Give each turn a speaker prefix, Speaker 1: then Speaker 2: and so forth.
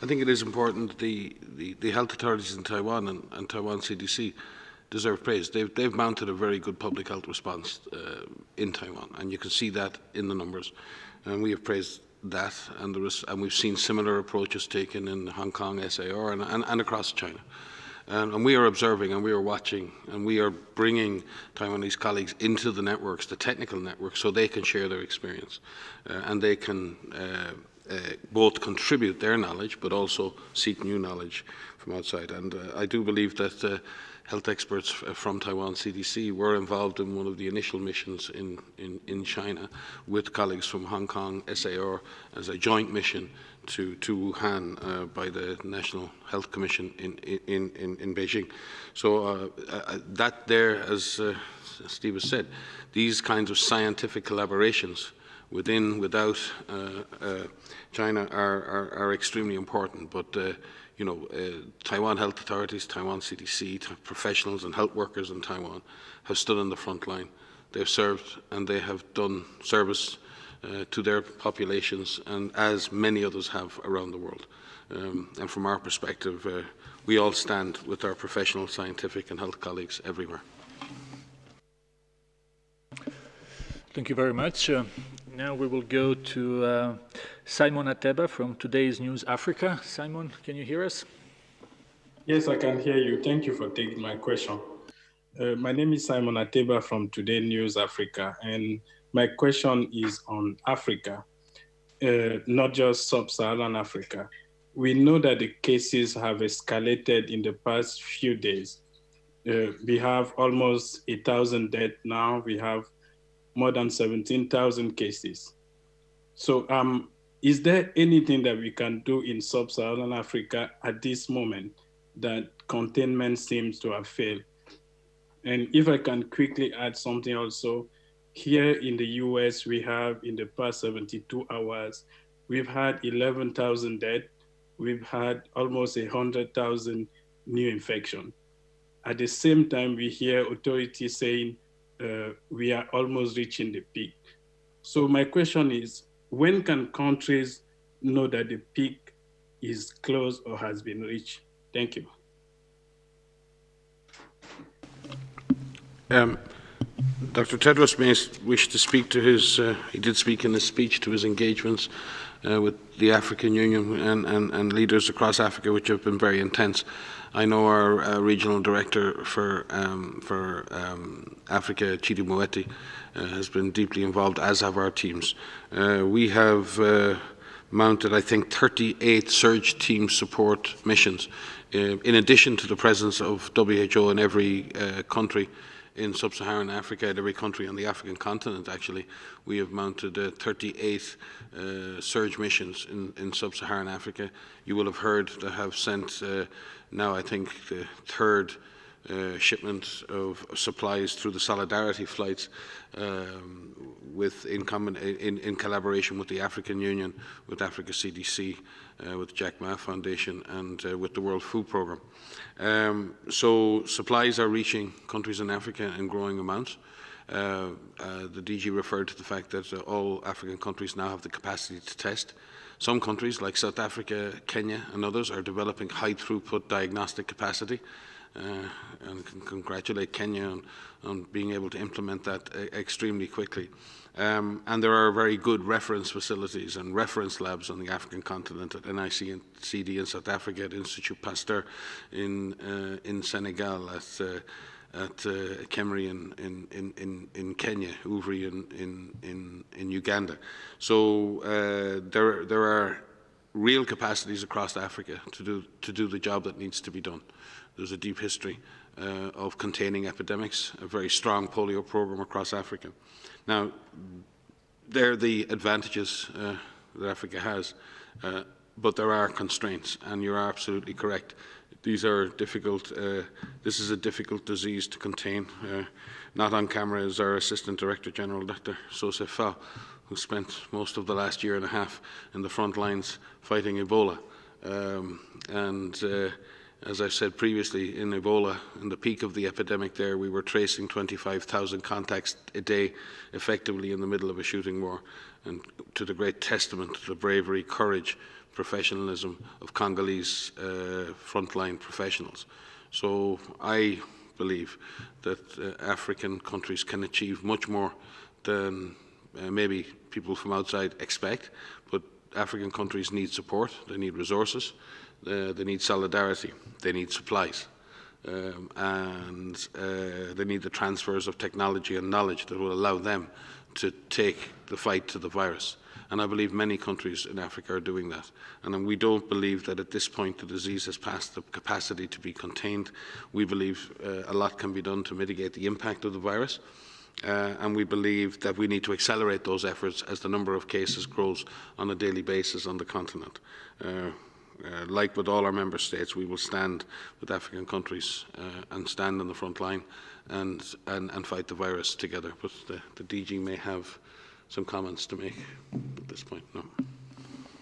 Speaker 1: I think it is important that the health authorities in Taiwan and Taiwan CDC deserve praise. They've mounted a very good public health response in Taiwan, and you can see that in the numbers. And we have praised that, and we've seen similar approaches taken in Hong Kong, SAR, and across China. And we are observing, and we are watching, and we are bringing Taiwanese colleagues into the networks, the technical networks, so they can share their experience, and they can both contribute their knowledge, but also seek new knowledge from outside. And I do believe that health experts from Taiwan CDC were involved in one of the initial missions in China with colleagues from Hong Kong, SAR, as a joint mission to Wuhan by the National Health Commission in Beijing. So that there, as Steve has said, these kinds of scientific collaborations without China are extremely important. But Taiwan health authorities, Taiwan CDC, professionals and health workers in Taiwan have stood on the front line. They've served and they have done service to their populations, and as many others have around the world. And from our perspective, we all stand with our professional, scientific and health colleagues everywhere.
Speaker 2: Thank you very much. Now we will go to Simon Ateba from Today's News Africa. Simon, can you hear us?
Speaker 3: Yes, I can hear you. Thank you for taking my question. My name is Simon Ateba from Today's News Africa, and my question is on Africa, not just sub-Saharan Africa. We know that the cases have escalated in the past few days. We have almost 1,000 deaths now. We have more than 17,000 cases. So is there anything that we can do in sub-Saharan Africa at this moment that containment seems to have failed? And if I can quickly add something also, here in the US, we have in the past 72 hours, we've had 11,000 deaths. We've had almost 100,000 new infections. At the same time, we hear authorities saying we are almost reaching the peak. So my question is, when can countries know that the peak is close or has been reached? Thank you.
Speaker 1: Dr. Tedros may wish to speak to his, he did speak in his speech to his engagements with the African Union and leaders across Africa, which have been very intense. I know our regional director for Africa, Chidi Moeti, has been deeply involved, as have our teams. We have mounted, I think, 38 surge team support missions, in addition to the presence of WHO in every country in sub-Saharan Africa, at every country on the African continent. Actually, we have mounted 38 surge missions in sub-Saharan Africa. You will have heard that have sent now, I think, the third shipment of supplies through the Solidarity flights in collaboration with the African Union, with Africa CDC, with Jack Ma Foundation, and with the World Food Programme. So supplies are reaching countries in Africa in growing amounts. The DG referred to the fact that all African countries now have the capacity to test. Some countries, like South Africa, Kenya, and others, are developing high-throughput diagnostic capacity. And can congratulate Kenya on being able to implement that extremely quickly. And there are very good reference facilities and reference labs on the African continent at NIC and CD in South Africa, at Institut Pasteur in Senegal, at Kemri in Kenya, Uvri in Uganda. So there are real capacities across Africa to do the job that needs to be done. There's a deep history of containing epidemics, a very strong polio program across Africa. Now, there are the advantages that Africa has, but there are constraints, and you're absolutely correct. These are difficult, this is a difficult disease to contain. Not on camera is our Assistant Director General, Dr. Sosef Fa, who spent most of the last year and a half in the front lines fighting Ebola. As I said previously, in Ebola, in the peak of the epidemic there, we were tracing 25,000 contacts a day effectively in the middle of a shooting war, and to the great testament to the bravery, courage, professionalism of Congolese frontline professionals. So I believe that African countries can achieve much more than maybe people from outside expect, but African countries need support, they need resources, they need solidarity, they need supplies, and they need the transfers of technology and knowledge that will allow them to take the fight to the virus. And I believe many countries in Africa are doing that. And we don't believe that at this point the disease has passed the capacity to be contained. We believe a lot can be done to mitigate the impact of the virus. And we believe that we need to accelerate those efforts as the number of cases grows on a daily basis on the continent. Like with all our member states, we will stand with African countries and stand on the front line and fight the virus together. But the DG may have some comments to make at this point. No.